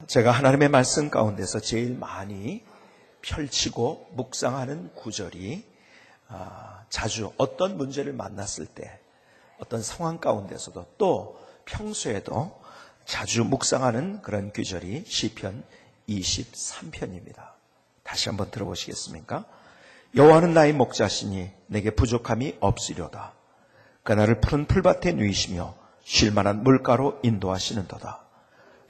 제가 하나님의 말씀 가운데서 제일 많이 펼치고 묵상하는 구절이 자주 어떤 문제를 만났을 때 어떤 상황 가운데서도 또 평소에도 자주 묵상하는 그런 구절이 시편 23편입니다. 다시 한번 들어보시겠습니까? 여호와는 나의 목자시니 내게 부족함이 없으려다. 그 나를 푸른 풀밭에 누이시며 쉴만한 물가로 인도하시는도다.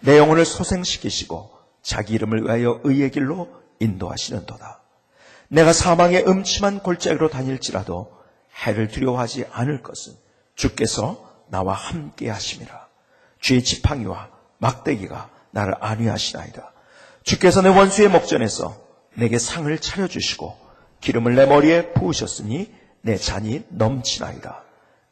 내 영혼을 소생시키시고 자기 이름을 위하여 의의 길로 인도하시는도다. 내가 사망의 음침한 골짜기로 다닐지라도 해를 두려워하지 않을 것은 주께서 나와 함께 하심이라. 주의 지팡이와 막대기가 나를 안위하시나이다. 주께서 내 원수의 목전에서 내게 상을 차려주시고 기름을 내 머리에 부으셨으니 내 잔이 넘치나이다.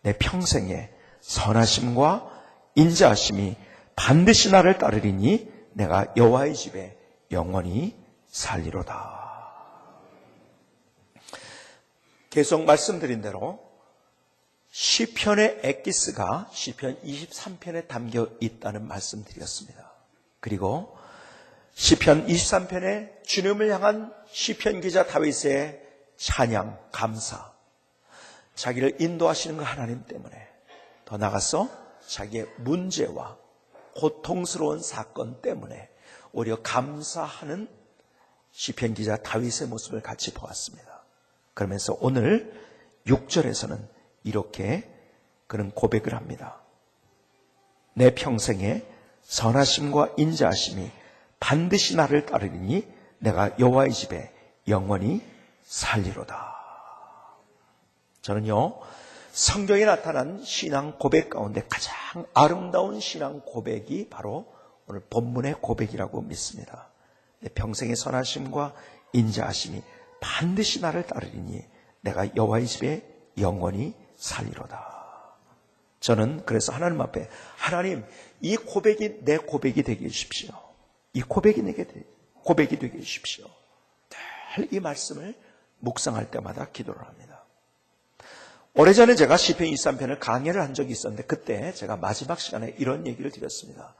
내 평생에 선하심과 인자하심이 반드시 나를 따르리니 내가 여호와의 집에 영원히 살리로다. 계속 말씀드린 대로 시편의 엑기스가 시편 23편에 담겨 있다는 말씀드렸습니다. 그리고 시편 23편에 주님을 향한 시편 기자 다윗의 찬양, 감사, 자기를 인도하시는 그 하나님 때문에 더 나아가서 자기의 문제와 고통스러운 사건 때문에 오히려 감사하는 시편 기자 다윗의 모습을 같이 보았습니다. 그러면서 오늘 6절에서는 이렇게 그는 고백을 합니다. 내 평생에 선하심과 인자하심이 반드시 나를 따르리니 내가 여호와의 집에 영원히 살리로다. 저는요, 성경에 나타난 신앙 고백 가운데 가장 아름다운 신앙 고백이 바로 오늘 본문의 고백이라고 믿습니다. 내 평생의 선하심과 인자하심이 반드시 나를 따르리니 내가 여호와의 집에 영원히 살리로다. 저는 그래서 하나님 앞에 하나님, 이 고백이 내 고백이 되게 해주십시오. 이 고백이 내게 고백이 되게 해주십시오. 늘 이 말씀을 묵상할 때마다 기도를 합니다. 오래전에 제가 시편 23편을 강의를 한 적이 있었는데 그때 제가 마지막 시간에 이런 얘기를 드렸습니다.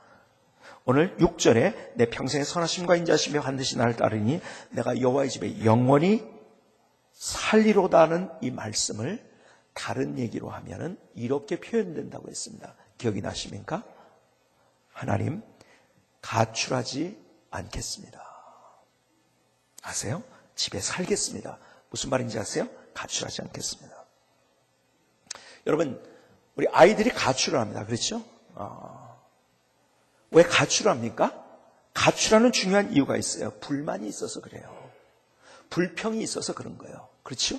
오늘 6절에 내 평생의 선하심과 인자하심이 반드시 나를 따르니 내가 여호와의 집에 영원히 살리로다는 이 말씀을 다른 얘기로 하면은 이렇게 표현된다고 했습니다. 기억이 나십니까? 하나님, 가출하지 않겠습니다. 아세요? 집에 살겠습니다. 무슨 말인지 아세요? 가출하지 않겠습니다. 여러분, 우리 아이들이 가출을 합니다. 그렇죠? 왜 가출을 합니까? 가출하는 중요한 이유가 있어요. 불만이 있어서 그래요. 불평이 있어서 그런 거예요. 그렇죠?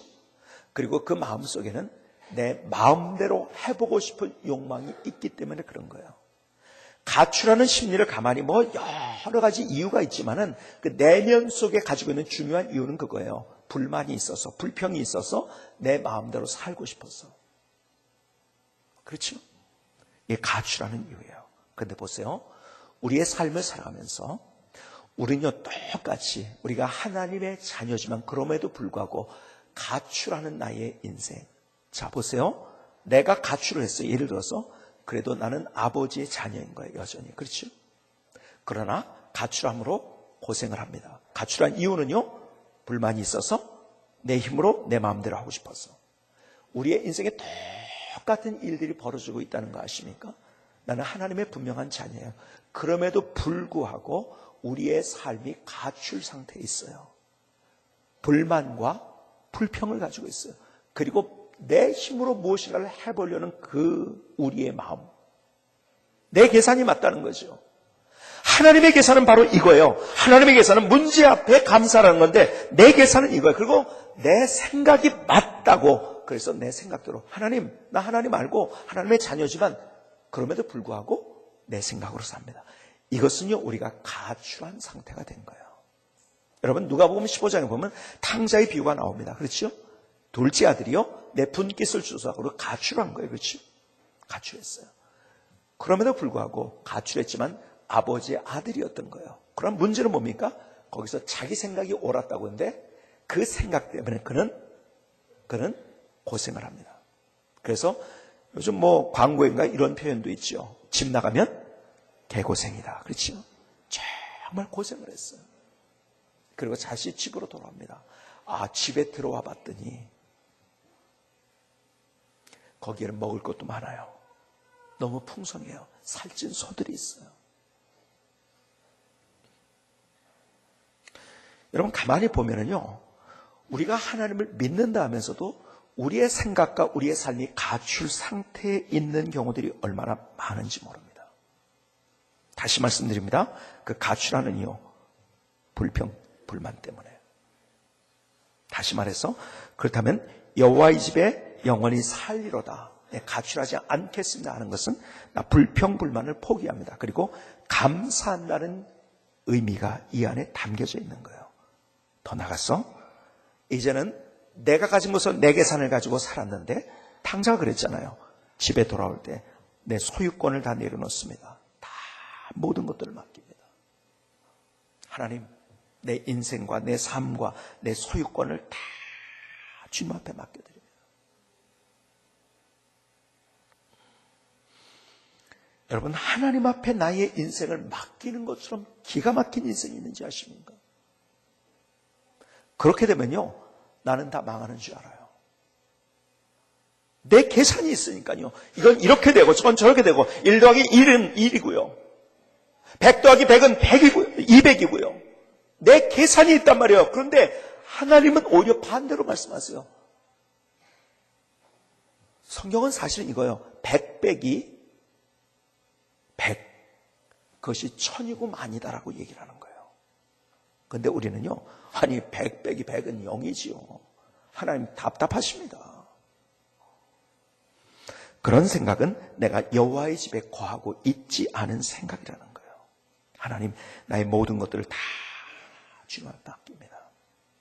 그리고 그 마음속에는 내 마음대로 해보고 싶은 욕망이 있기 때문에 그런 거예요. 가출하는 심리를 가만히 여러 가지 이유가 있지만은 그 내면 속에 가지고 있는 중요한 이유는 그거예요. 불만이 있어서, 불평이 있어서 내 마음대로 살고 싶어서. 그렇죠? 이게 가출하는 이유예요. 그런데 보세요. 우리의 삶을 살아가면서 우리는요, 똑같이 우리가 하나님의 자녀지만 그럼에도 불구하고 가출하는 나의 인생. 자, 보세요. 내가 가출을 했어요. 예를 들어서 그래도 나는 아버지의 자녀인 거예요. 여전히. 그렇죠? 그러나 가출함으로 고생을 합니다. 가출한 이유는요, 불만이 있어서 내 힘으로 내 마음대로 하고 싶어서. 우리의 인생에 똑같은 일들이 벌어지고 있다는 거 아십니까? 나는 하나님의 분명한 자녀예요. 그럼에도 불구하고 우리의 삶이 가출 상태에 있어요. 불만과 불평을 가지고 있어요. 그리고 내 힘으로 무엇인가를 해보려는 그 우리의 마음. 내 계산이 맞다는 거죠. 하나님의 계산은 바로 이거예요. 하나님의 계산은 문제 앞에 감사라는 건데 내 계산은 이거예요. 그리고 내 생각이 맞다고. 그래서 내 생각대로 하나님, 나 하나님 알고 하나님의 자녀지만 그럼에도 불구하고 내 생각으로 삽니다. 이것은요, 우리가 가출한 상태가 된 거예요. 여러분, 누가복음 15장에 보면 탕자의 비유가 나옵니다. 그렇죠? 둘째 아들이요, 내 분깃을 주소하고 가출한 거예요. 그렇죠? 가출했어요. 그럼에도 불구하고 가출했지만 아버지의 아들이었던 거예요. 그럼 문제는 뭡니까? 거기서 자기 생각이 옳았다고 하는데 그 생각 때문에 그는 고생을 합니다. 그래서 요즘 광고인가 이런 표현도 있죠. 집 나가면 개고생이다. 그렇죠? 정말 고생을 했어요. 그리고 다시 집으로 돌아옵니다. 집에 들어와 봤더니 거기에는 먹을 것도 많아요. 너무 풍성해요. 살찐 소들이 있어요. 여러분 가만히 보면은요, 우리가 하나님을 믿는다 하면서도 우리의 생각과 우리의 삶이 가출 상태에 있는 경우들이 얼마나 많은지 모릅니다. 다시 말씀드립니다. 그 가출하는 이유, 불평, 불만 때문에. 다시 말해서 그렇다면 여호와의 집에 영원히 살리로다, 가출하지 않겠습니다 하는 것은 나 불평, 불만을 포기합니다. 그리고 감사한다는 의미가 이 안에 담겨져 있는 거예요. 더 나아가서 이제는 내가 가진 것은 내 계산을 가지고 살았는데 탕자가 그랬잖아요. 집에 돌아올 때 내 소유권을 다 내려놓습니다. 다 모든 것들을 맡깁니다. 하나님, 내 인생과 내 삶과 내 소유권을 다 주님 앞에 맡겨드립니다. 여러분, 하나님 앞에 나의 인생을 맡기는 것처럼 기가 막힌 인생이 있는지 아십니까? 그렇게 되면요, 나는 다 망하는 줄 알아요. 내 계산이 있으니까요. 이건 이렇게 되고 저건 저렇게 되고 1 더하기 1은 1이고요. 100 더하기 100은 100이고요. 200이고요. 내 계산이 있단 말이에요. 그런데 하나님은 오히려 반대로 말씀하세요. 성경은 사실은 이거예요. 100 빼기 100, 그것이 1000이고 만이다라고 얘기를 하는 거예요. 그런데 우리는요, 아니 100 빼기 100은 0이지요. 하나님 답답하십니다. 그런 생각은 내가 여호와의 집에 거하고 있지 않은 생각이라는 거예요. 하나님, 나의 모든 것들을 다 주님 앞에 맡깁니다.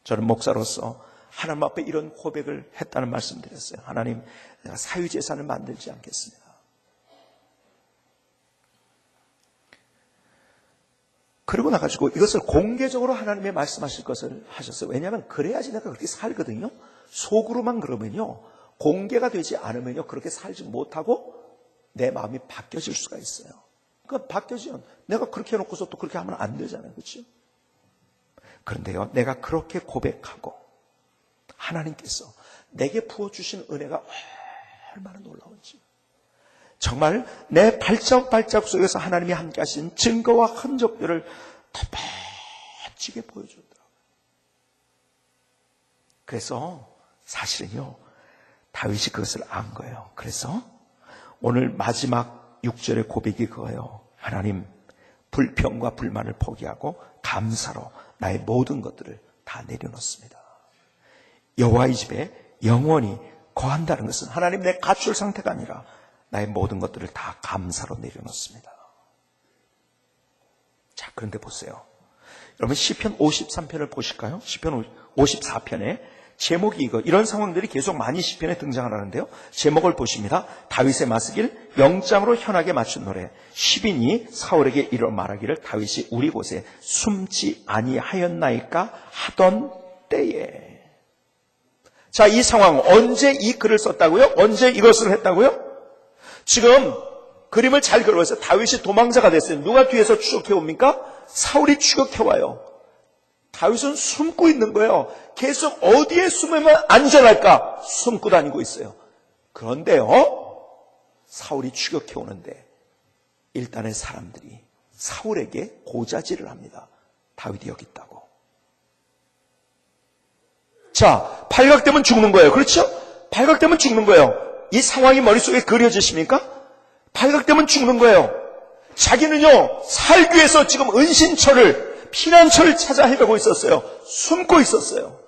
저는 목사로서 하나님 앞에 이런 고백을 했다는 말씀드렸어요. 하나님, 내가 사유재산을 만들지 않겠습니다. 그러고 나가지고 이것을 공개적으로 하나님의 말씀하실 것을 하셨어요. 왜냐하면 그래야지 내가 그렇게 살거든요. 속으로만 그러면요, 공개가 되지 않으면요, 그렇게 살지 못하고 내 마음이 바뀌어질 수가 있어요. 그러니까 바뀌어지면 내가 그렇게 해놓고서 또 그렇게 하면 안 되잖아요. 그렇죠? 그런데요, 내가 그렇게 고백하고 하나님께서 내게 부어주신 은혜가 얼마나 놀라운지, 정말 내 발자국 속에서 하나님이 함께 하신 증거와 흔적들을 더 멋지게 보여주더라고요. 그래서 사실은요, 다윗이 그것을 안 거예요. 그래서 오늘 마지막 6절의 고백이 그거예요. 하나님, 불평과 불만을 포기하고 감사로 나의 모든 것들을 다 내려놓습니다. 여호와의 집에 영원히 거한다는 것은 하나님, 내 가출 상태가 아니라 나의 모든 것들을 다 감사로 내려놓습니다. 자, 그런데 보세요. 여러분 시편 53편을 보실까요? 시편 54편에 제목이 이런 상황들이 계속 많이 시편에 등장하는데요. 제목을 보십니다. 다윗의 마스길, 영장으로 현하게 맞춘 노래. 시빈이 사울에게 이르러 말하기를, 다윗이 우리 곳에 숨지 아니하였나이까 하던 때에. 자, 이 상황, 언제 이 글을 썼다고요? 언제 이것을 했다고요? 지금 그림을 잘 그려보세요. 다윗이 도망자가 됐어요. 누가 뒤에서 추격해옵니까? 사울이 추격해와요. 다윗은 숨고 있는 거예요. 계속 어디에 숨으면 안전할까? 숨고 다니고 있어요. 그런데요, 사울이 추격해오는데 일단의 사람들이 사울에게 고자질을 합니다. 다윗이 여기 있다고. 자, 발각되면 죽는 거예요. 그렇죠? 발각되면 죽는 거예요. 이 상황이 머릿속에 그려지십니까? 발각되면 죽는 거예요. 자기는요, 살기 위해서 지금 피난처를 찾아 헤매고 있었어요. 숨고 있었어요.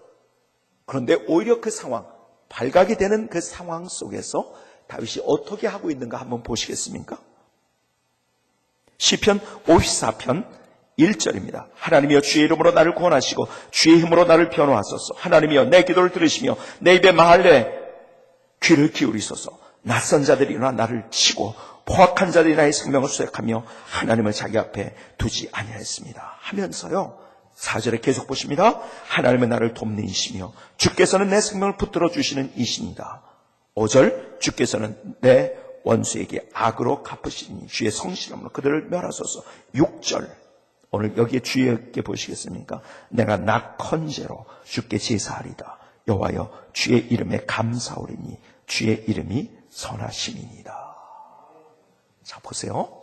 그런데 오히려 그 상황, 발각이 되는 그 상황 속에서 다윗이 어떻게 하고 있는가 한번 보시겠습니까? 시편 54편 1절입니다. 하나님이여, 주의 이름으로 나를 구원하시고 주의 힘으로 나를 변호하소서. 하나님이여, 내 기도를 들으시며 내 입의 말에 귀를 기울이소서. 낯선 자들이 일어나 나를 치고 포악한 자들이 나의 생명을 수색하며 하나님을 자기 앞에 두지 아니하였습니다 하면서요, 4절에 계속 보십니다. 하나님은 나를 돕는 이시며 주께서는 내 생명을 붙들어 주시는 이신이다. 5절, 주께서는 내 원수에게 악으로 갚으시니 주의 성실함으로 그들을 멸하소서. 6절, 오늘 여기에 주의 있게 보시겠습니까? 내가 낙헌제로 주께 제사하리다. 여호와여 주의 이름에 감사오리니 주의 이름이 선하심이니이다. 자, 보세요.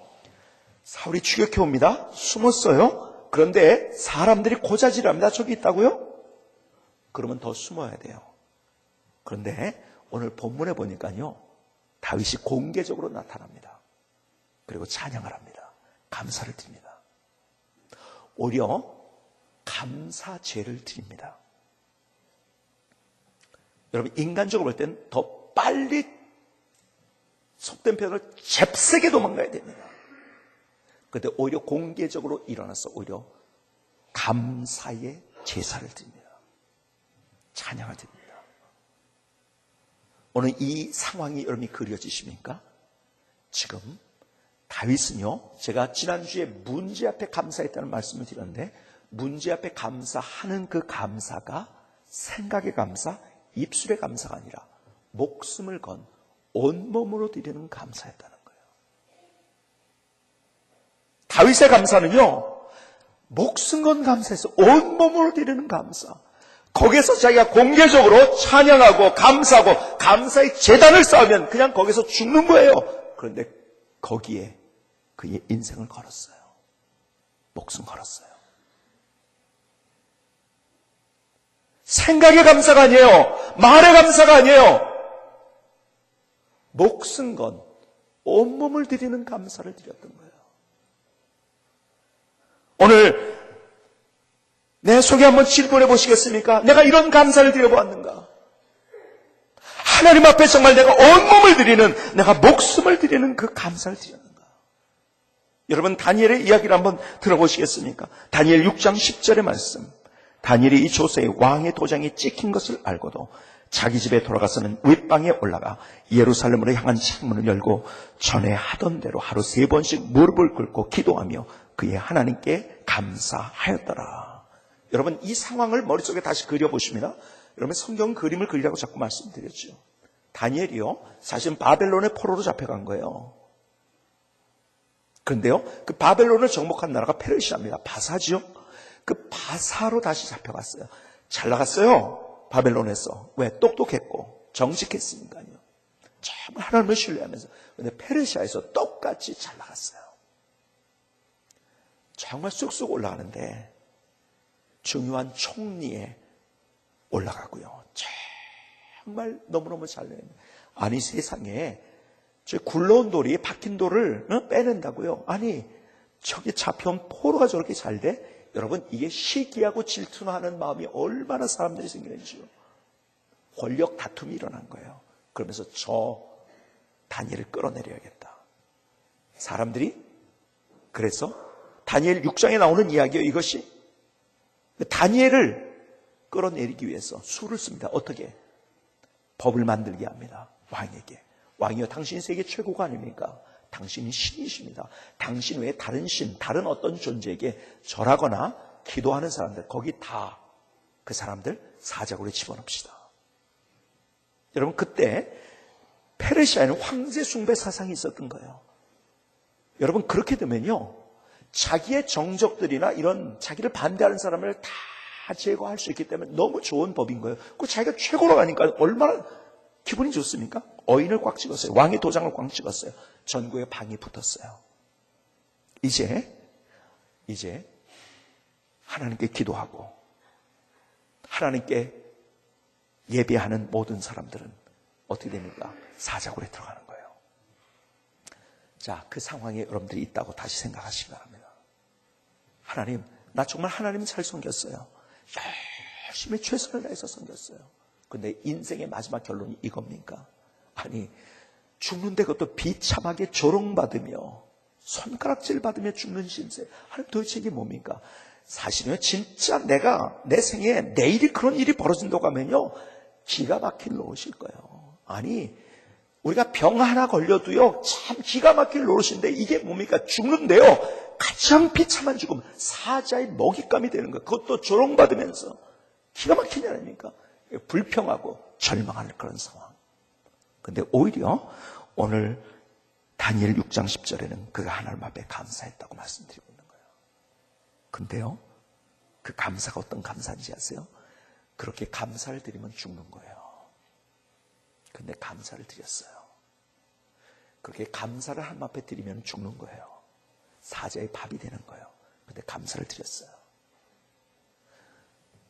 사울이 추격해 옵니다. 숨었어요. 그런데 사람들이 고자질합니다. 저기 있다고요? 그러면 더 숨어야 돼요. 그런데 오늘 본문에 보니까요, 다윗이 공개적으로 나타납니다. 그리고 찬양을 합니다. 감사를 드립니다. 오히려 감사죄를 드립니다. 여러분, 인간적으로 볼 때는 더 빨리, 속된 표현을 잽세게 도망가야 됩니다. 그런데 오히려 공개적으로 일어나서 오히려 감사의 제사를 드립니다. 찬양을 드립니다. 오늘 이 상황이 여러분이 그려지십니까? 지금 다윗은요, 제가 지난주에 문제 앞에 감사했다는 말씀을 드렸는데, 문제 앞에 감사하는 그 감사가 생각의 감사, 입술의 감사가 아니라 목숨을 건 온몸으로 드리는 감사였다는 거예요. 다윗의 감사는요, 목숨 건 감사에서 온몸으로 드리는 감사. 거기에서 자기가 공개적으로 찬양하고 감사하고 감사의 제단을 쌓으면 그냥 거기서 죽는 거예요. 그런데 거기에 그의 인생을 걸었어요. 목숨 걸었어요. 생각의 감사가 아니에요. 말의 감사가 아니에요. 목숨 건 온몸을 드리는 감사를 드렸던 거예요. 오늘 내 속에 한번 질문해 보시겠습니까? 내가 이런 감사를 드려보았는가? 하나님 앞에 정말 내가 온몸을 드리는, 내가 목숨을 드리는 그 감사를 드렸는가? 여러분, 다니엘의 이야기를 한번 들어보시겠습니까? 다니엘 6장 10절의 말씀. 다니엘이 이 조서에 왕의 도장이 찍힌 것을 알고도 자기 집에 돌아가서는 윗방에 올라가 예루살렘으로 향한 창문을 열고 전에 하던 대로 하루 3번씩 무릎을 꿇고 기도하며 그의 하나님께 감사하였더라. 여러분, 이 상황을 머릿속에 다시 그려보십니다. 여러분, 성경 그림을 그리라고 자꾸 말씀드렸죠. 다니엘이요, 사실 바벨론의 포로로 잡혀간 거예요. 그런데요, 그 바벨론을 정복한 나라가 페르시아입니다. 바사죠. 그 바사로 다시 잡혀갔어요. 잘 나갔어요. 바벨론에서. 왜? 똑똑했고 정직했으니까요. 정말 하나님을 신뢰하면서. 그런데 페르시아에서 똑같이 잘 나갔어요. 정말 쑥쑥 올라가는데 중요한 총리에 올라가고요. 정말 너무너무 잘 내는. 아니, 세상에 저 굴러온 돌이 박힌 돌을 빼낸다고요? 아니, 저기 잡혀온 포로가 저렇게 잘 돼? 여러분, 이게 시기하고 질투하는 마음이 얼마나 사람들이 생기는지요. 권력 다툼이 일어난 거예요. 그러면서 저 다니엘을 끌어내려야겠다. 사람들이 그래서 다니엘 6장에 나오는 이야기예요. 이것이 다니엘을 끌어내리기 위해서 수를 씁니다. 어떻게? 법을 만들게 합니다. 왕에게. 왕이요, 당신이 세계 최고가 아닙니까? 당신이 신이십니다. 당신 외에 다른 신, 다른 어떤 존재에게 절하거나 기도하는 사람들, 거기 다 그 사람들 사자굴에 집어넣읍시다. 여러분, 그때 페르시아에는 황제 숭배 사상이 있었던 거예요. 여러분, 그렇게 되면요, 자기의 정적들이나 이런 자기를 반대하는 사람을 다 제거할 수 있기 때문에 너무 좋은 법인 거예요. 그 자기가 최고로 가니까 얼마나 기분이 좋습니까? 어인을 꽉 찍었어요. 왕의 도장을 꽉 찍었어요. 전구에 방이 붙었어요. 이제 하나님께 기도하고 하나님께 예배하는 모든 사람들은 어떻게 됩니까? 사자굴에 들어가는 거예요. 자, 그 상황에 여러분들이 있다고 다시 생각하시기 바랍니다. 하나님, 나 정말 하나님 잘 섬겼어요. 열심히 최선을 다해서 섬겼어요. 근데 인생의 마지막 결론이 이겁니까? 아니, 죽는데 그것도 비참하게 조롱받으며 손가락질 받으며 죽는 신세. 하나님, 도대체 이게 뭡니까? 사실은 진짜 내가 내 생에 내일이 그런 일이 벌어진다고 하면요, 기가 막힐 노릇일 거예요. 아니, 우리가 병 하나 걸려도요, 참 기가 막힐 노릇인데 이게 뭡니까? 죽는데요, 가장 비참한 죽음, 사자의 먹잇감이 되는 거예요. 그것도 조롱받으면서. 기가 막히지 않습니까? 불평하고 절망하는 그런 상황. 근데 오히려 오늘 다니엘 6장 10절에는 그가 하나님 앞에 감사했다고 말씀드리고 있는 거예요. 근데요, 그 감사가 어떤 감사인지 아세요? 그렇게 감사를 드리면 죽는 거예요. 근데 감사를 드렸어요. 그렇게 감사를 하나님 앞에 드리면 죽는 거예요. 사자의 밥이 되는 거예요. 근데 감사를 드렸어요.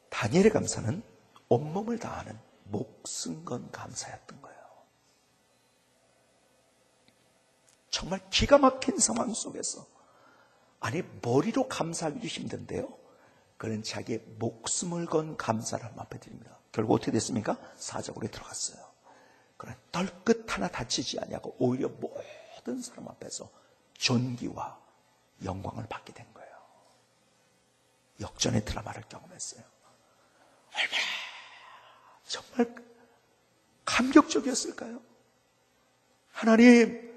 다니엘의 감사는 온몸을 다하는 목숨 건 감사였던 거예요. 정말 기가 막힌 상황 속에서, 아니 머리로 감사하기도 힘든데요, 그는 자기의 목숨을 건 감사를 하나님 앞에 드립니다. 결국 어떻게 됐습니까? 사자굴에 들어갔어요. 그러나 덜끝 하나 다치지 아니하고 오히려 모든 사람 앞에서 존귀와 영광을 받게 된 거예요. 역전의 드라마를 경험했어요. 얼마나 정말 감격적이었을까요? 하나님,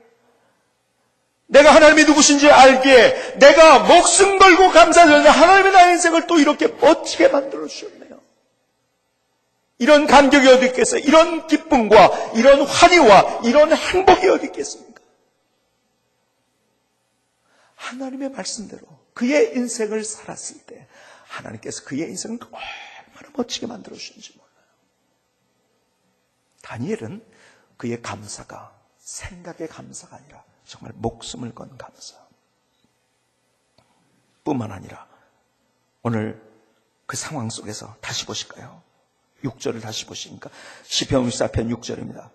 내가 하나님이 누구신지 알기에 내가 목숨 걸고 감사드리는 하나님의 나의 인생을 또 이렇게 멋지게 만들어 주셨네요. 이런 감격이 어디 있겠어요? 이런 기쁨과 이런 환희와 이런 행복이 어디 있겠습니까? 하나님의 말씀대로 그의 인생을 살았을 때 하나님께서 그의 인생을 얼마나 멋지게 만들어 주셨는지 몰라요. 다니엘은 그의 감사가 생각의 감사가 아니라 정말 목숨을 건 감사 뿐만 아니라, 오늘 그 상황 속에서 다시 보실까요? 6절을 다시 보시니까 시편 64편 6절입니다.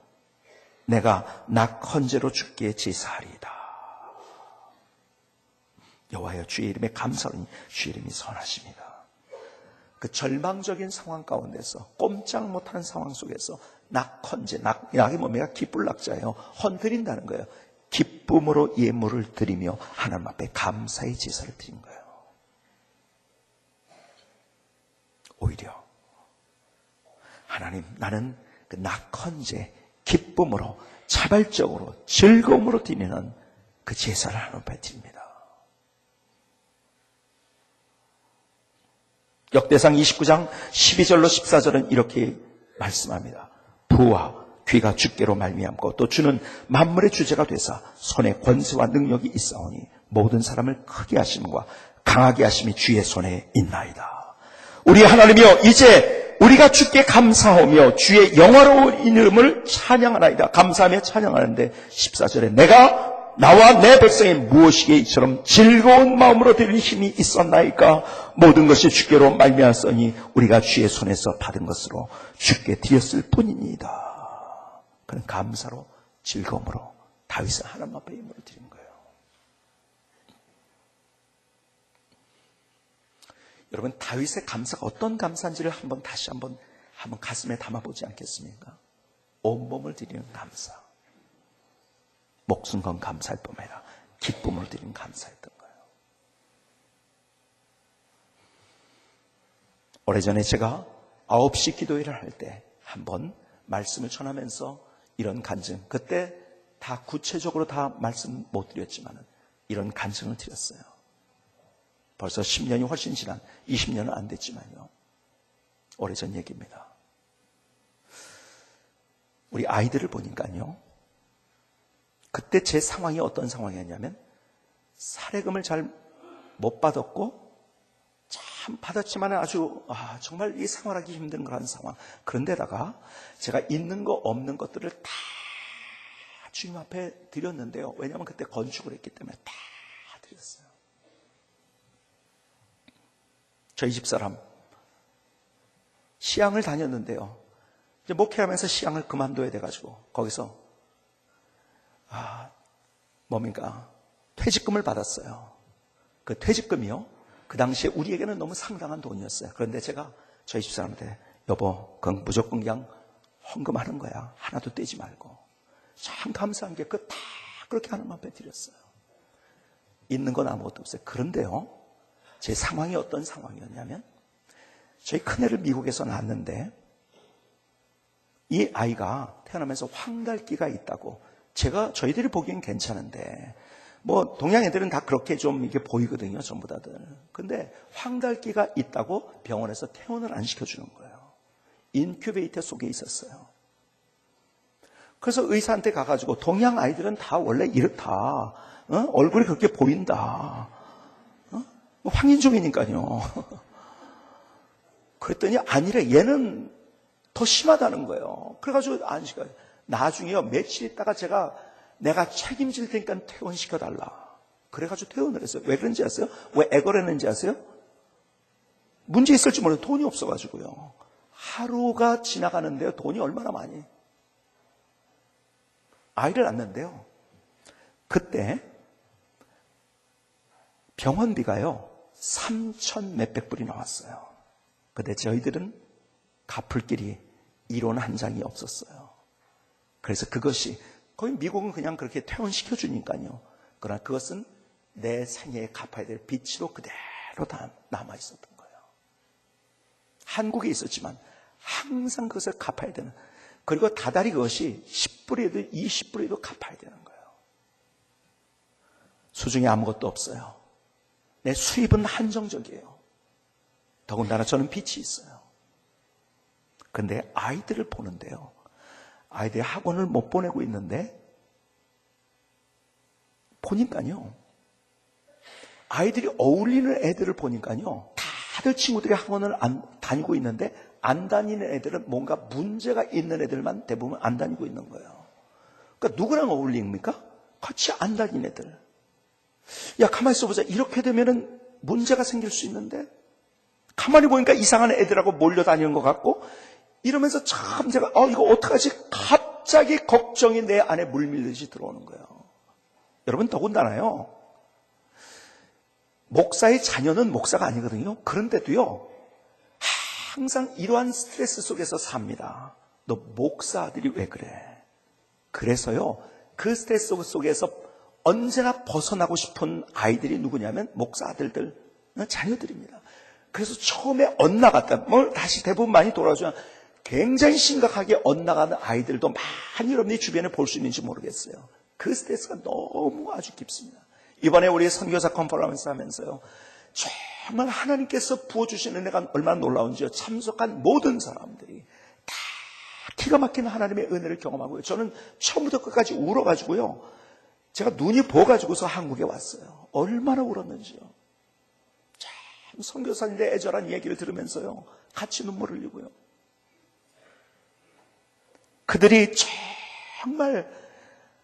내가 낙헌제로 주께 제사하리이다. 여호와여, 주의 이름에 감사하니 주의 이름이 선하십니다. 그 절망적인 상황 가운데서, 꼼짝 못하는 상황 속에서 낙헌제, 낙이 뭡니까? 기쁠 낙자예요. 헌드린다는 거예요. 기쁨으로 예물을 드리며 하나님 앞에 감사의 제사를 드린 거예요. 오히려 하나님, 나는 그 낙헌제 기쁨으로, 자발적으로, 즐거움으로 드리는 그 제사를 하나님 앞에 드립니다. 역대상 29장 12절로 14절은 이렇게 말씀합니다. 부와 귀가 주께로 말미암고 또 주는 만물의 주제가 되사 손에 권세와 능력이 있사오니 모든 사람을 크게 하심과 강하게 하심이 주의 손에 있나이다. 우리 하나님이여, 이제 우리가 주께 감사하며 주의 영화로운 이름을 찬양하나이다. 감사하며 찬양하는데 14절에 내가 나와 내 백성이 무엇이기에 이처럼 즐거운 마음으로 드릴 힘이 있었나이까? 모든 것이 주께로 말미암았으니 우리가 주의 손에서 받은 것으로 주께 드렸을 뿐이니이다. 그는 감사로, 즐거움으로 다윗은 하나님 앞에 예물을 드린 거예요. 여러분, 다윗의 감사가 어떤 감사인지를 다시 한번 가슴에 담아보지 않겠습니까? 온몸을 드리는 감사, 목숨 건 감사할 뿐만 아니라 기쁨으로 드리는 감사였던 거예요. 오래전에 제가 9시 기도회를 할 때 한번 말씀을 전하면서 이런 간증, 그때 다 구체적으로 다 말씀 못 드렸지만 이런 간증을 드렸어요. 벌써 10년이 훨씬 지난, 20년은 안 됐지만요, 오래전 얘기입니다. 우리 아이들을 보니까요, 그때 제 상황이 어떤 상황이었냐면, 사례금을 잘 못 받았고, 참 받았지만 아주 정말 이 생활하기 힘든 그런 상황. 그런데다가 제가 있는 거 없는 것들을 다 주님 앞에 드렸는데요. 왜냐하면 그때 건축을 했기 때문에 다 드렸어요. 저희 집사람 시향을 다녔는데요, 이제 목회하면서 시향을 그만둬야 돼가지고 거기서 뭡니까? 퇴직금을 받았어요. 그 퇴직금이요, 그 당시에 우리에게는 너무 상당한 돈이었어요. 그런데 제가 저희 집사람한테, 여보, 그건 무조건 그냥 헌금하는 거야. 하나도 떼지 말고. 참 감사한 게 다 그렇게 하나님 앞에 드렸어요. 있는 건 아무것도 없어요. 그런데요, 제 상황이 어떤 상황이었냐면, 저희 큰애를 미국에서 낳았는데 이 아이가 태어나면서 황달기가 있다고, 저희들이 보기엔 괜찮은데, 뭐 동양 애들은 다 그렇게 좀 이게 보이거든요, 전부 다들. 근데 황달기가 있다고 병원에서 퇴원을 안 시켜주는 거예요. 인큐베이터 속에 있었어요. 그래서 의사한테 가가지고, 동양 아이들은 다 원래 이렇다, 얼굴이 그렇게 보인다, 황인종이니까요. 그랬더니 아니래. 얘는 더 심하다는 거예요. 그래가지고 안식을. 나중에요. 며칠 있다가 내가 책임질 테니까 퇴원시켜달라. 그래가지고 퇴원을 했어요. 왜 그런지 아세요? 왜 애걸했는지 아세요? 문제 있을지 모르는데 돈이 없어가지고요. 하루가 지나가는데요. 돈이 얼마나 많이. 아이를 낳는데요. 그때 병원비가요. 3천 몇백 불이 나왔어요. 근데 저희들은 갚을 길이 이론 한 장이 없었어요. 그래서 그것이 거의 미국은 그냥 그렇게 퇴원시켜 주니까요. 그러나 그것은 내 생애에 갚아야 될 빚으로 그대로 다 남아 있었던 거예요. 한국에 있었지만 항상 그것을 갚아야 되는. 그리고 다달이 그것이 10불이라도 20불이라도 갚아야 되는 거예요. 수중에 아무것도 없어요. 내 수입은 한정적이에요. 더군다나 저는 빚이 있어요. 그런데 아이들을 보는데요. 아이들이 학원을 못 보내고 있는데 보니까요. 아이들이 어울리는 애들을 보니까요. 다들 친구들이 학원을 안 다니고 있는데 안 다니는 애들은 뭔가 문제가 있는 애들만 대부분 안 다니고 있는 거예요. 그러니까 누구랑 어울립니까? 같이 안 다니는 애들. 야, 가만히 있어보자. 이렇게 되면은 문제가 생길 수 있는데 가만히 보니까 이상한 애들하고 몰려다니는 것 같고 이러면서 참 제가 이거 어떡하지? 갑자기 걱정이 내 안에 물밀듯이 들어오는 거예요. 여러분 더군다나요. 목사의 자녀는 목사가 아니거든요. 그런데도요. 항상 이러한 스트레스 속에서 삽니다. 너 목사 아들이 왜 그래? 그래서요. 그 스트레스 속에서 언제나 벗어나고 싶은 아이들이 누구냐면 목사 아들들, 자녀들입니다. 그래서 처음에 엇나갔다. 다시 대부분 많이 돌아오지만 굉장히 심각하게 엇나가는 아이들도 많이 여러분이 주변에 볼 수 있는지 모르겠어요. 그 스트레스가 너무 아주 깊습니다. 이번에 우리 선교사 컨퍼런스 하면서요. 정말 하나님께서 부어주신 은혜가 얼마나 놀라운지요. 참석한 모든 사람들이 다 기가 막힌 하나님의 은혜를 경험하고요. 저는 처음부터 끝까지 울어가지고요. 제가 눈이 부어가지고서 한국에 왔어요. 얼마나 울었는지요. 참 선교사님들의 애절한 얘기를 들으면서요. 같이 눈물을 흘리고요. 그들이 정말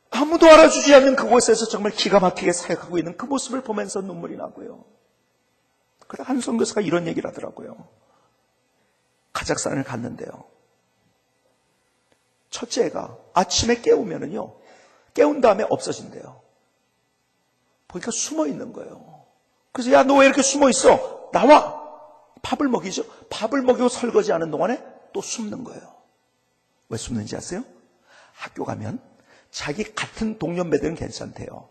아무도 알아주지 않는 그곳에서 정말 기가 막히게 사역하고 있는 그 모습을 보면서 눈물이 나고요. 그래 한 선교사가 이런 얘기를 하더라고요. 카자흐스탄을 갔는데요. 첫째 애가 아침에 깨우면은요. 깨운 다음에 없어진대요. 보니까 숨어 있는 거예요. 그래서 야, 너 왜 이렇게 숨어 있어? 나와! 밥을 먹이죠. 밥을 먹이고 설거지하는 동안에 또 숨는 거예요. 왜 숨는지 아세요? 학교 가면 자기 같은 동년배들은 괜찮대요.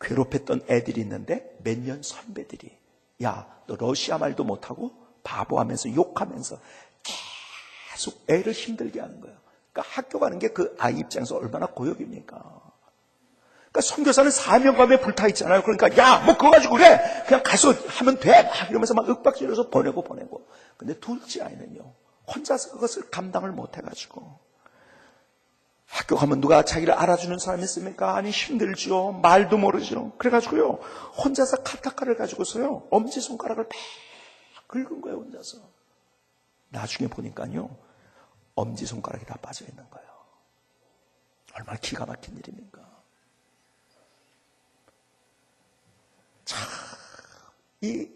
괴롭혔던 애들이 있는데 몇 년 선배들이 야, 너 러시아 말도 못하고 바보하면서 욕하면서 계속 애를 힘들게 하는 거예요. 그러니까 학교 가는 게 그 아이 입장에서 얼마나 고역입니까? 그러니까 선교사는 사명감에 불타 있잖아요. 그러니까 야, 뭐 그거 가지고 그래. 그냥 가서 하면 돼. 막 이러면서 막 윽박지르면서 보내고. 근데 둘째 아이는요. 혼자서 그것을 감당을 못 해가지고 학교 가면 누가 자기를 알아주는 사람이 있습니까? 아니 힘들죠. 말도 모르죠. 그래가지고요. 혼자서 카타카를 가지고서요. 엄지손가락을 막 긁은 거예요. 혼자서. 나중에 보니까요. 엄지손가락이 다 빠져있는 거예요. 얼마나 기가 막힌 일입니까? 참, 이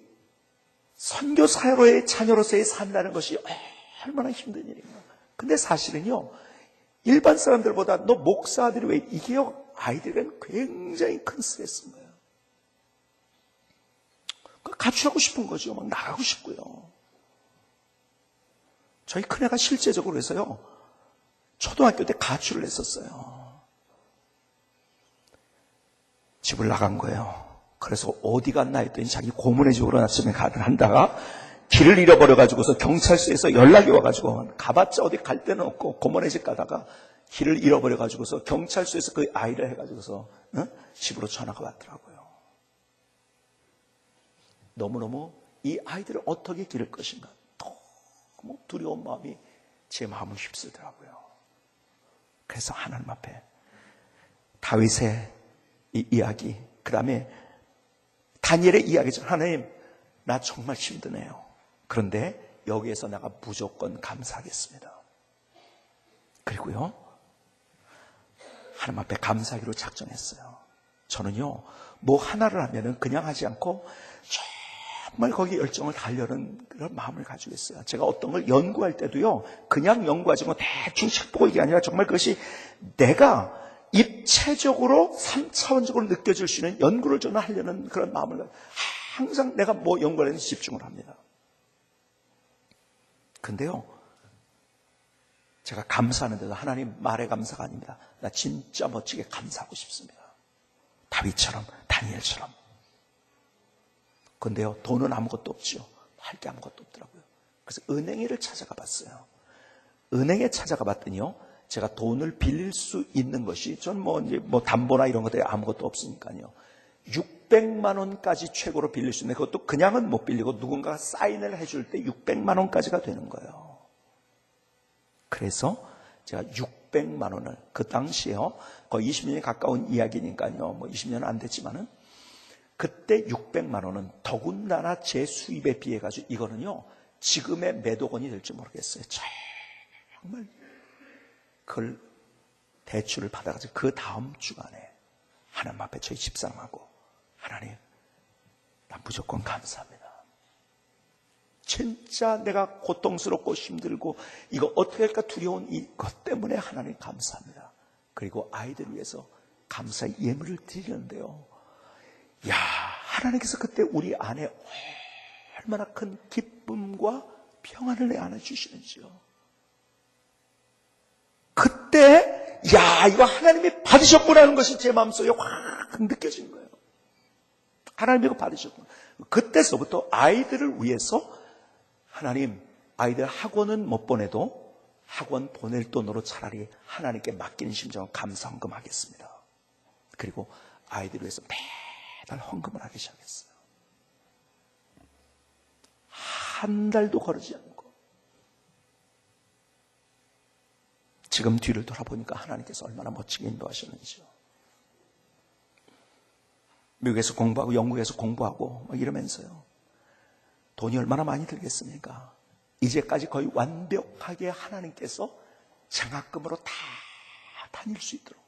선교사로의 자녀로서의 산다는 것이 얼마나 힘든 일인가. 근데 사실은요. 일반 사람들보다 너 목사 아들이 왜 이게요? 아이들은 굉장히 큰 스트레스인 거예요. 가출하고 싶은 거죠. 막 나가고 싶고요. 저희 큰애가 실제적으로 해서요. 초등학교 때 가출을 했었어요. 집을 나간 거예요. 그래서 어디 갔나 했더니 자기 고모네 집으로 아침에 간다가 길을 잃어버려가지고서 경찰서에서 연락이 와가지고 가봤자 어디 갈 데는 없고 고모네 집 가다가 길을 잃어버려가지고서 경찰서에서 그 아이를 해가지고서 집으로 전화가 왔더라고요. 너무너무 이 아이들을 어떻게 기를 것인가 너무 두려운 마음이 제 마음을 휩쓸더라고요. 그래서 하나님 앞에 다윗의 이 이야기, 그 다음에 다니엘의 이야기죠. 하나님, 나 정말 힘드네요. 그런데 여기에서 내가 무조건 감사하겠습니다. 그리고요, 하나님 앞에 감사하기로 작정했어요. 저는요, 뭐 하나를 하면은 그냥 하지 않고 정말 거기 열정을 다하려는 그런 마음을 가지고 있어요. 제가 어떤 걸 연구할 때도요, 그냥 연구하지 뭐 대충 책 보고 이게 아니라 정말 그것이 내가 입체적으로 3차원적으로 느껴질 수 있는 연구를 저는 하려는 그런 마음을 항상 내가 뭐 연구를 해서 집중을 합니다. 근데요, 제가 감사하는데도 하나님 말에 감사가 아닙니다. 나 진짜 멋지게 감사하고 싶습니다. 다윗처럼, 다니엘처럼. 근데요, 돈은 아무것도 없죠. 할 게 아무것도 없더라고요. 그래서 은행에를 찾아가 봤어요. 은행에 찾아가 봤더니요, 제가 돈을 빌릴 수 있는 것이, 전 뭐 담보나 이런 것들이 아무것도 없으니까요. 600만 원까지 최고로 빌릴 수 있는데, 그것도 그냥은 못 빌리고 누군가가 사인을 해줄 때 600만 원까지가 되는 거예요. 그래서 제가 600만 원을, 그 당시에요, 거의 20년이 가까운 이야기니까요, 뭐 20년은 안 됐지만은, 그때 600만 원은 더군다나 제 수입에 비해 가지고 이거는요, 지금의 몇 억 원이 될지 모르겠어요. 정말 그걸 대출을 받아가지고 그 다음 주간에 하나님 앞에 저희 집사람하고, 하나님, 나 무조건 감사합니다. 진짜 내가 고통스럽고 힘들고 이거 어떻게 할까 두려운 이것 때문에 하나님 감사합니다. 그리고 아이들 위해서 감사의 예물을 드리는데요, 야, 하나님께서 그때 우리 안에 얼마나 큰 기쁨과 평안을 내 안에 주시는지요. 그때 야, 이거 하나님이 받으셨구나는 것이 제 마음속에 확 느껴진 거예요. 하나님이 이거 받으셨구나. 그때서부터 아이들을 위해서 하나님, 아이들 학원은 못 보내도 학원 보낼 돈으로 차라리 하나님께 맡기는 심정을 감사헌금하겠습니다. 그리고 아이들을 위해서 매달 헌금을 하기 시작했어요. 한 달도 거르지 않고. 지금 뒤를 돌아보니까 하나님께서 얼마나 멋지게 인도하셨는지요. 미국에서 공부하고 영국에서 공부하고 막 이러면서요, 돈이 얼마나 많이 들겠습니까? 이제까지 거의 완벽하게 하나님께서 장학금으로 다 다닐 수 있도록.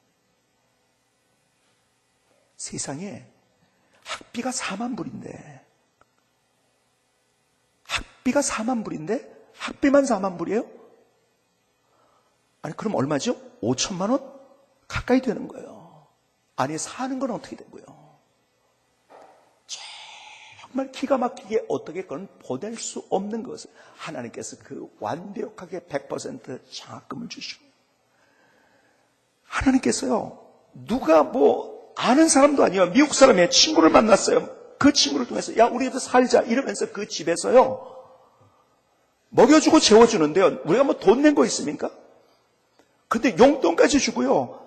세상에 학비가 4만 불인데, 학비가 4만 불인데 학비만 4만 불이에요? 아니 그럼 얼마죠? 5천만 원 가까이 되는 거예요. 아니 사는 건 어떻게 되고요? 정말 기가 막히게 어떻게 그건 보낼 수 없는 것을 하나님께서 그 완벽하게 100% 장학금을 주시고, 하나님께서요, 누가 뭐 아는 사람도 아니에요. 미국 사람의 친구를 만났어요. 그 친구를 통해서 야, 우리도 살자 이러면서 그 집에서요 먹여주고 재워주는데요, 우리가 뭐 돈 낸 거 있습니까? 근데 용돈까지 주고요.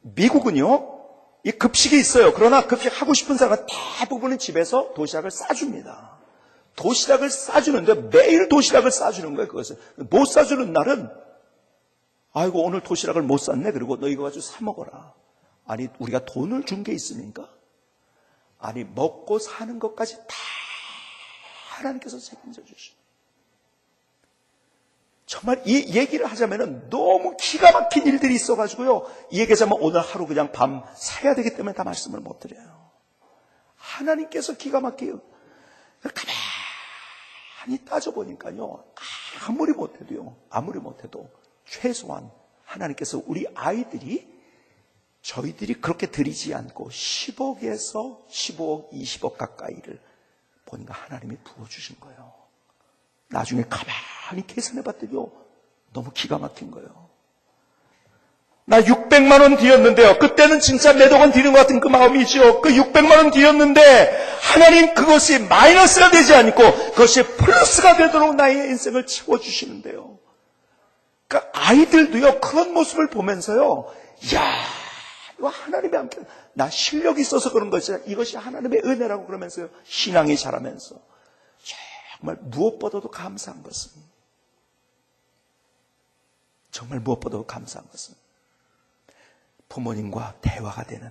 미국은요, 이 급식이 있어요. 그러나 급식 하고 싶은 사람은 대부분은 집에서 도시락을 싸줍니다. 도시락을 싸주는데 매일 도시락을 싸주는 거예요. 그것을 못 싸주는 날은 아이고 오늘 도시락을 못 쌌네, 그리고 너 이거 가지고 사 먹어라. 아니 우리가 돈을 준 게 있습니까? 아니 먹고 사는 것까지 다 하나님께서 책임져 주시고, 정말 이 얘기를 하자면은 너무 기가 막힌 일들이 있어가지고요, 이 얘기하자면 오늘 하루 그냥 밤 새야 되기 때문에 다 말씀을 못 드려요. 하나님께서 기가 막히게 가만히 따져보니까요, 아무리 못해도 최소한 하나님께서 우리 아이들이 저희들이 그렇게 드리지 않고 10억에서 15억, 20억 가까이를 보니까 하나님이 부어주신 거예요. 나중에 가만히 계산해봤더니요, 너무 기가 막힌 거예요. 나 600만 원 드렸는데요, 그때는 진짜 몇 억 원 드린 것 같은 그 마음이죠. 그 600만 원 드렸는데 하나님 그것이 마이너스가 되지 않고 그것이 플러스가 되도록 나의 인생을 채워주시는데요. 그러니까 아이들도요, 그런 모습을 보면서요, 이야, 이거 하나님의 함께, 나 실력이 있어서 그런 것이 아니라 이것이 하나님의 은혜라고 그러면서요, 신앙이 자라면서 정말 무엇보다도 감사한 것은, 정말 무엇보다도 감사한 것은 부모와 대화가 되는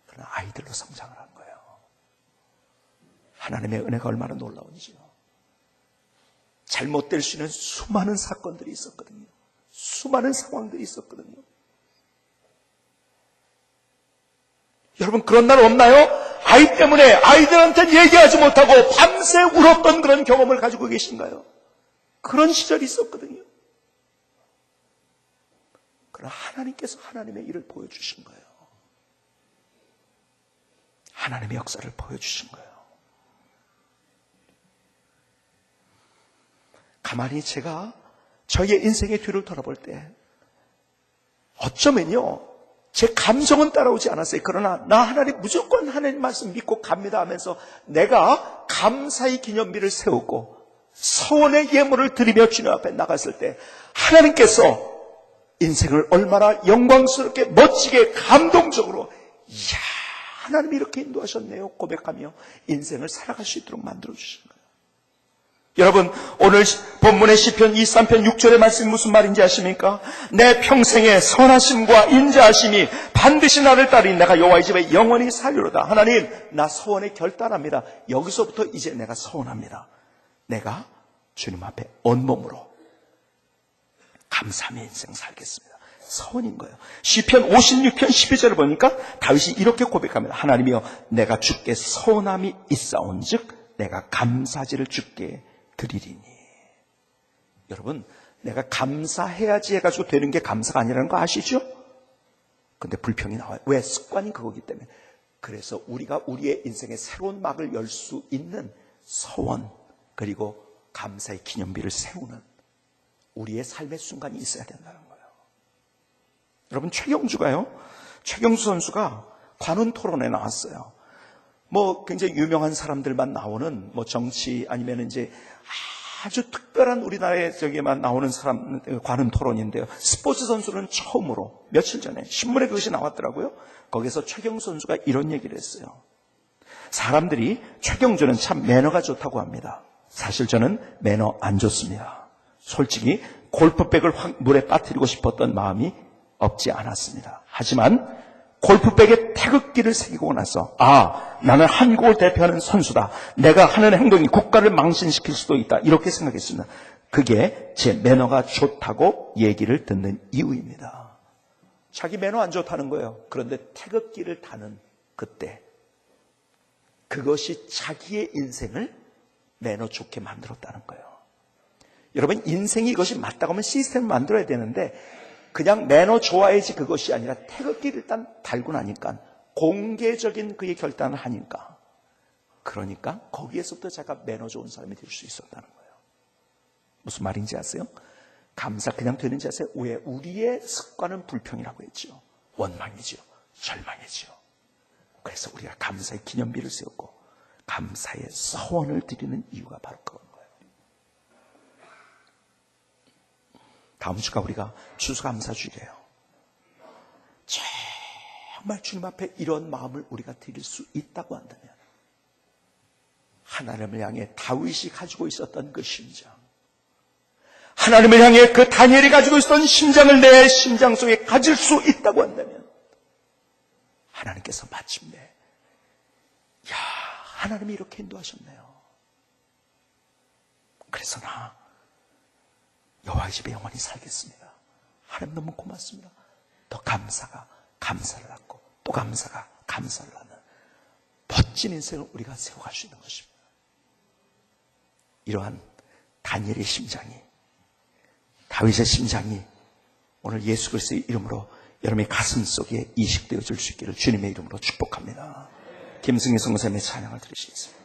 그런 아이들로 성장을 한 거예요. 하나님의 은혜가 얼마나 놀라운지요. 잘못될 수 있는 수많은 사건들이 있었거든요. 수많은 상황들이 있었거든요. 여러분, 그런 날 없나요? 아이 때문에 아이들한테 얘기하지 못하고 밤새 울었던 그런 경험을 가지고 계신가요? 그런 시절이 있었거든요. 그러나 하나님께서 하나님의 일을 보여주신 거예요. 하나님의 역사를 보여주신 거예요. 가만히 제가 저의 인생의 뒤를 돌아볼 때 어쩌면요, 제 감정은 따라오지 않았어요. 그러나 나 하나님, 무조건 하나님 말씀 믿고 갑니다 하면서 내가 감사의 기념비를 세우고 서원의 예물을 드리며 주님 앞에 나갔을 때 하나님께서 인생을 얼마나 영광스럽게 멋지게 감동적으로, 이야, 하나님이 이렇게 인도하셨네요 고백하며 인생을 살아갈 수 있도록 만들어주신 거예요. 여러분, 오늘 본문의 시편 23편 6절의 말씀이 무슨 말인지 아십니까? 내 평생의 선하심과 인자하심이 반드시 나를 따르니 내가 여호와의 집에 영원히 살리로다. 하나님, 나 서원에 결단합니다. 여기서부터 이제 내가 서원합니다. 내가 주님 앞에 온몸으로 감사하며 인생 살겠습니다. 서원인 거예요. 시편 56편 12절을 보니까 다윗이 이렇게 고백합니다. 하나님이여, 내가 주께 서원함이 있사온즉 내가 감사지를 주께 드리리니. 여러분, 내가 감사해야지 해가지고 되는 게 감사가 아니라는 거 아시죠? 근데 불평이 나와요. 왜? 습관이 그거기 때문에. 그래서 우리가 우리의 인생의 새로운 막을 열 수 있는 서원, 그리고 감사의 기념비를 세우는 우리의 삶의 순간이 있어야 된다는 거예요. 여러분, 최경주 선수가 관훈 토론에 나왔어요. 굉장히 유명한 사람들만 나오는 정치 아니면 이제 아주 특별한 우리나라에 저기만 나오는 사람 관훈 토론인데요. 스포츠 선수는 처음으로 며칠 전에 신문에 그것이 나왔더라고요. 거기서 최경주 선수가 이런 얘기를 했어요. 사람들이 최경주는 참 매너가 좋다고 합니다. 사실 저는 매너 안 좋습니다. 솔직히 골프백을 물에 빠뜨리고 싶었던 마음이 없지 않았습니다. 하지만 골프백에 태극기를 새기고 나서 나는 한국을 대표하는 선수다. 내가 하는 행동이 국가를 망신시킬 수도 있다. 이렇게 생각했습니다. 그게 제 매너가 좋다고 얘기를 듣는 이유입니다. 자기 매너 안 좋다는 거예요. 그런데 태극기를 다는 그때 그것이 자기의 인생을 매너 좋게 만들었다는 거예요. 여러분, 인생이 이것이 맞다고 하면 시스템을 만들어야 되는데 그냥 매너 좋아야지 그것이 아니라 태극기를 일단 달고 나니까 공개적인 그의 결단을 하니까, 그러니까 거기에서부터 자기가 매너 좋은 사람이 될 수 있었다는 거예요. 무슨 말인지 아세요? 감사 그냥 되는지 아세요? 왜? 우리의 습관은 불평이라고 했죠. 원망이죠. 절망이죠. 그래서 우리가 감사의 기념비를 세우고 감사의 서원을 드리는 이유가 바로 그건 거예요. 다음 주가 우리가 추수감사주일이에요. 정말 주님 앞에 이런 마음을 우리가 드릴 수 있다고 한다면 하나님을 향해 다윗이 가지고 있었던 그 심장, 하나님을 향해 그 다니엘이 가지고 있었던 심장을 내 심장 속에 가질 수 있다고 한다면 하나님께서 마침내 하나님이 이렇게 인도하셨네요. 그래서 나 여호와의 집에 영원히 살겠습니다. 하나님 너무 고맙습니다. 더 감사가 감사를 낳고 또 감사가 감사를 낳는 멋진 인생을 우리가 세워갈 수 있는 것입니다. 이러한 다니엘의 심장이, 다윗의 심장이 오늘 예수 그리스도의 이름으로 여러분의 가슴 속에 이식되어질 수 있기를 주님의 이름으로 축복합니다. 김승희 성사님의 찬양을 드리시겠습니다.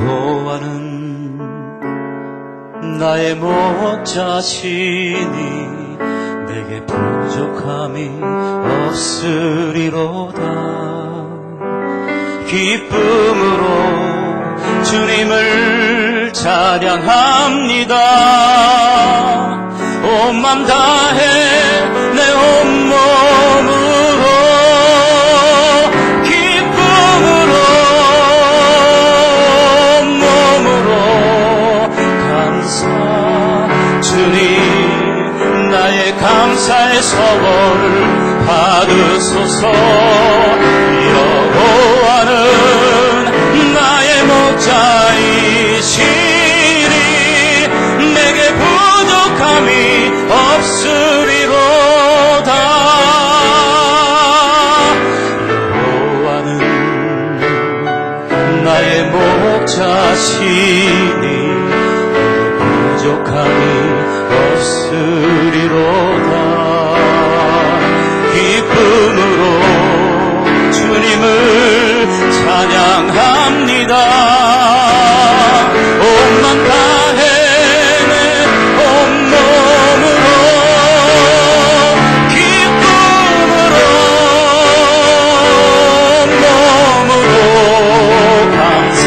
여호와는 나의 목자시니 내게 부족함이 없으리로다. 기쁨으로 주님을 찬양합니다. 온 맘 다해 내 온몸으로 기쁨으로 온몸으로 감사 주님 나의 감사의 서원을 받으소서 여호와는 나의 목자이시니 내게 부족함이 없으리로다 여호와는 나의 목자시니 부족함이 없으리로다 기쁨으로 주님을 찬양합니다 온맘 다해 내 온몸으로 기쁨으로 몸으로 감사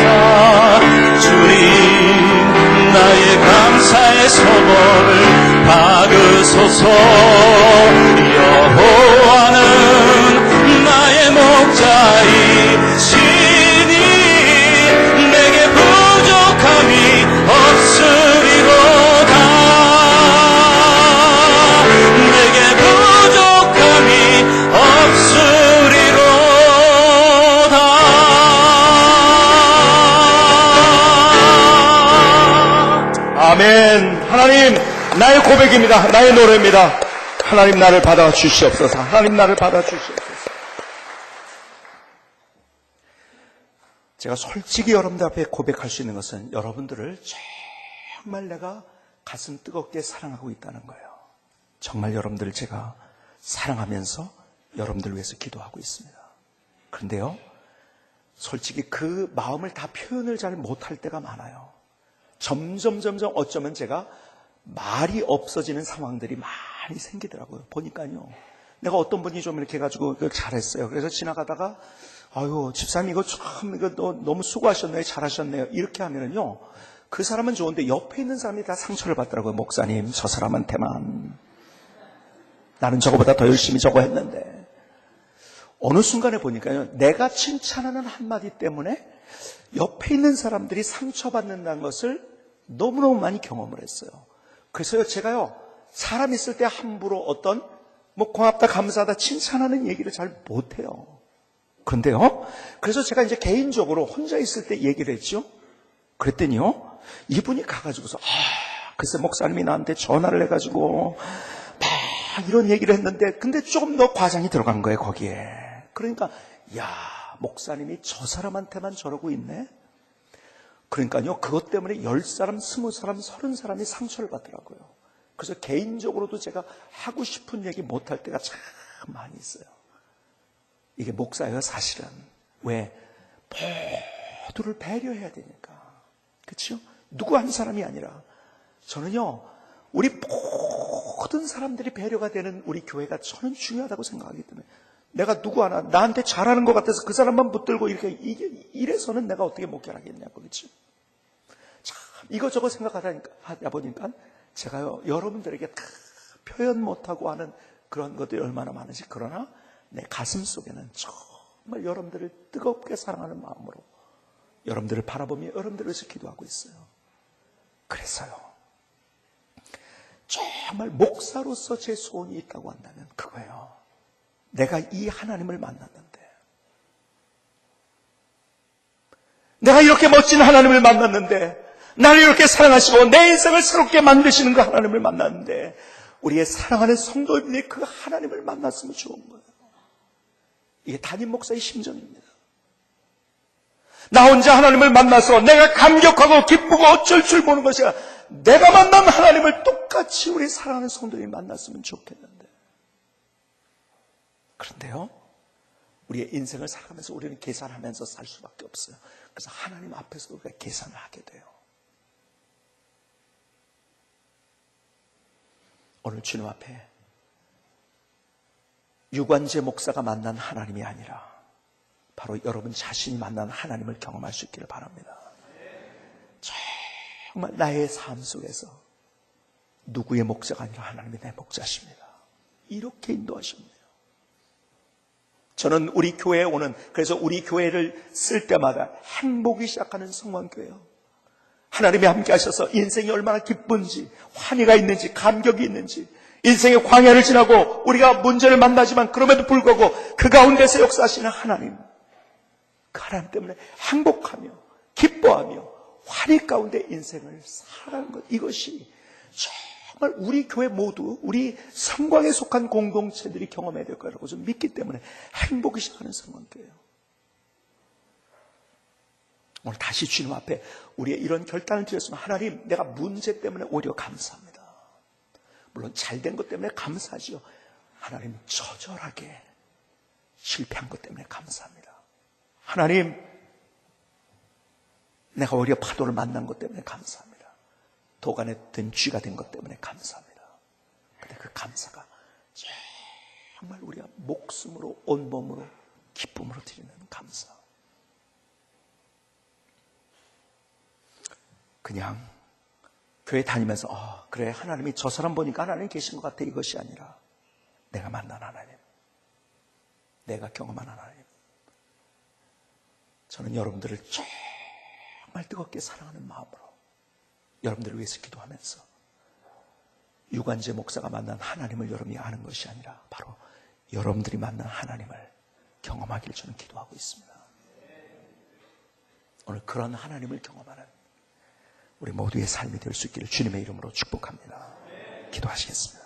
주님 나의 감사의 소원을 받으소서 여호와는 나의 목자이시니 내게 부족함이 없으리로다 내게 부족함이 없으리로다 아멘. 하나님, 나의 고백입니다. 나의 노래입니다. 하나님 나를 받아주시옵소서. 하나님 나를 받아주시옵소서. 제가 솔직히 여러분들 앞에 고백할 수 있는 것은 여러분들을 정말 내가 가슴 뜨겁게 사랑하고 있다는 거예요. 정말 여러분들을 제가 사랑하면서 여러분들 위해서 기도하고 있습니다. 그런데요, 솔직히 그 마음을 다 표현을 잘 못할 때가 많아요. 점점 어쩌면 제가 말이 없어지는 상황들이 많이 생기더라고요. 보니까요. 내가 어떤 분이 좀 이렇게 해가지고 그걸 잘했어요. 그래서 지나가다가 아유 집사님 이거 참 이거 너무 수고하셨네요. 잘하셨네요. 이렇게 하면은요. 그 사람은 좋은데 옆에 있는 사람이 다 상처를 받더라고요. 목사님 저 사람한테만 나는 저거보다 더 열심히 저거 했는데 어느 순간에 보니까요. 내가 칭찬하는 한마디 때문에 옆에 있는 사람들이 상처받는다는 것을 너무너무 많이 경험을 했어요. 그래서요, 제가요, 사람 있을 때 함부로 어떤, 고맙다, 감사하다, 칭찬하는 얘기를 잘 못해요. 그런데요, 그래서 제가 이제 개인적으로 혼자 있을 때 얘기를 했죠. 그랬더니요, 이분이 가가지고서, 글쎄, 목사님이 나한테 전화를 해가지고, 막 이런 얘기를 했는데, 근데 조금 더 과장이 들어간 거예요, 거기에. 그러니까, 목사님이 저 사람한테만 저러고 있네? 그러니까요, 그것 때문에 10사람, 20사람, 30사람이 상처를 받더라고요. 그래서 개인적으로도 제가 하고 싶은 얘기 못할 때가 참 많이 있어요. 이게 목사예요, 사실은. 왜? 모두를 배려해야 되니까. 그렇죠? 누구 한 사람이 아니라. 저는요, 우리 모든 사람들이 배려가 되는 우리 교회가 저는 중요하다고 생각하기 때문에 내가 누구 하나 나한테 잘하는 것 같아서 그 사람만 붙들고 이래서는 내가 어떻게 목회하겠냐고. 그렇죠? 참 이것저것 생각하다 보니까 제가요 여러분들에게 다 표현 못하고 하는 그런 것들이 얼마나 많은지. 그러나 내 가슴 속에는 정말 여러분들을 뜨겁게 사랑하는 마음으로 여러분들을 바라보며 여러분들을 위해서 기도하고 있어요. 그래서요 정말 목사로서 제 소원이 있다고 한다면 그거예요. 내가 이 하나님을 만났는데, 내가 이렇게 멋진 하나님을 만났는데, 나를 이렇게 사랑하시고 내 인생을 새롭게 만드시는 그 하나님을 만났는데, 우리의 사랑하는 성도들이 그 하나님을 만났으면 좋은 거예요. 이게 담임 목사의 심정입니다. 나 혼자 하나님을 만나서 내가 감격하고 기쁘고 어쩔 줄 모르는 것이 아니라 내가 만난 하나님을 똑같이 우리 사랑하는 성도들이 만났으면 좋겠는데, 그런데요, 우리의 인생을 살아가면서 우리는 계산하면서 살 수밖에 없어요. 그래서 하나님 앞에서 우리가 계산을 하게 돼요. 오늘 주님 앞에 유관재 목사가 만난 하나님이 아니라 바로 여러분 자신이 만난 하나님을 경험할 수 있기를 바랍니다. 정말 나의 삶 속에서 누구의 목자가 아니라 하나님이 내 목자십니다. 이렇게 인도하십니다. 저는 우리 교회에 오는, 그래서 우리 교회를 쓸 때마다 행복이 시작하는 성만교회요. 하나님이 함께 하셔서 인생이 얼마나 기쁜지, 환희가 있는지, 감격이 있는지, 인생의 광야를 지나고 우리가 문제를 만나지만 그럼에도 불구하고 그 가운데서 역사하시는 하나님, 그 하나님 때문에 행복하며 기뻐하며 환희 가운데 인생을 살아가는 것, 이것이 정말 우리 교회 모두, 우리 성광에 속한 공동체들이 경험해야 될 거라고 좀 믿기 때문에 행복이 시작하는 성광교회예요. 오늘 다시 주님 앞에 우리의 이런 결단을 드렸으면, 하나님, 내가 문제 때문에 오히려 감사합니다. 물론 잘된 것 때문에 감사하지요. 하나님, 처절하게 실패한 것 때문에 감사합니다. 하나님, 내가 오히려 파도를 만난 것 때문에 감사합니다. 도간에 든 쥐가 된 것 때문에 감사합니다. 근데 그 감사가 정말 우리가 목숨으로, 온몸으로, 기쁨으로 드리는 감사. 그냥 교회 다니면서 그래, 하나님이 저 사람 보니까 하나님 계신 것 같아, 이것이 아니라 내가 만난 하나님, 내가 경험한 하나님. 저는 여러분들을 정말 뜨겁게 사랑하는 마음으로 여러분들을 위해서 기도하면서 유관재 목사가 만난 하나님을 여러분이 아는 것이 아니라 바로 여러분들이 만난 하나님을 경험하길 저는 기도하고 있습니다. 오늘 그런 하나님을 경험하는 우리 모두의 삶이 될 수 있기를 주님의 이름으로 축복합니다. 기도하시겠습니다.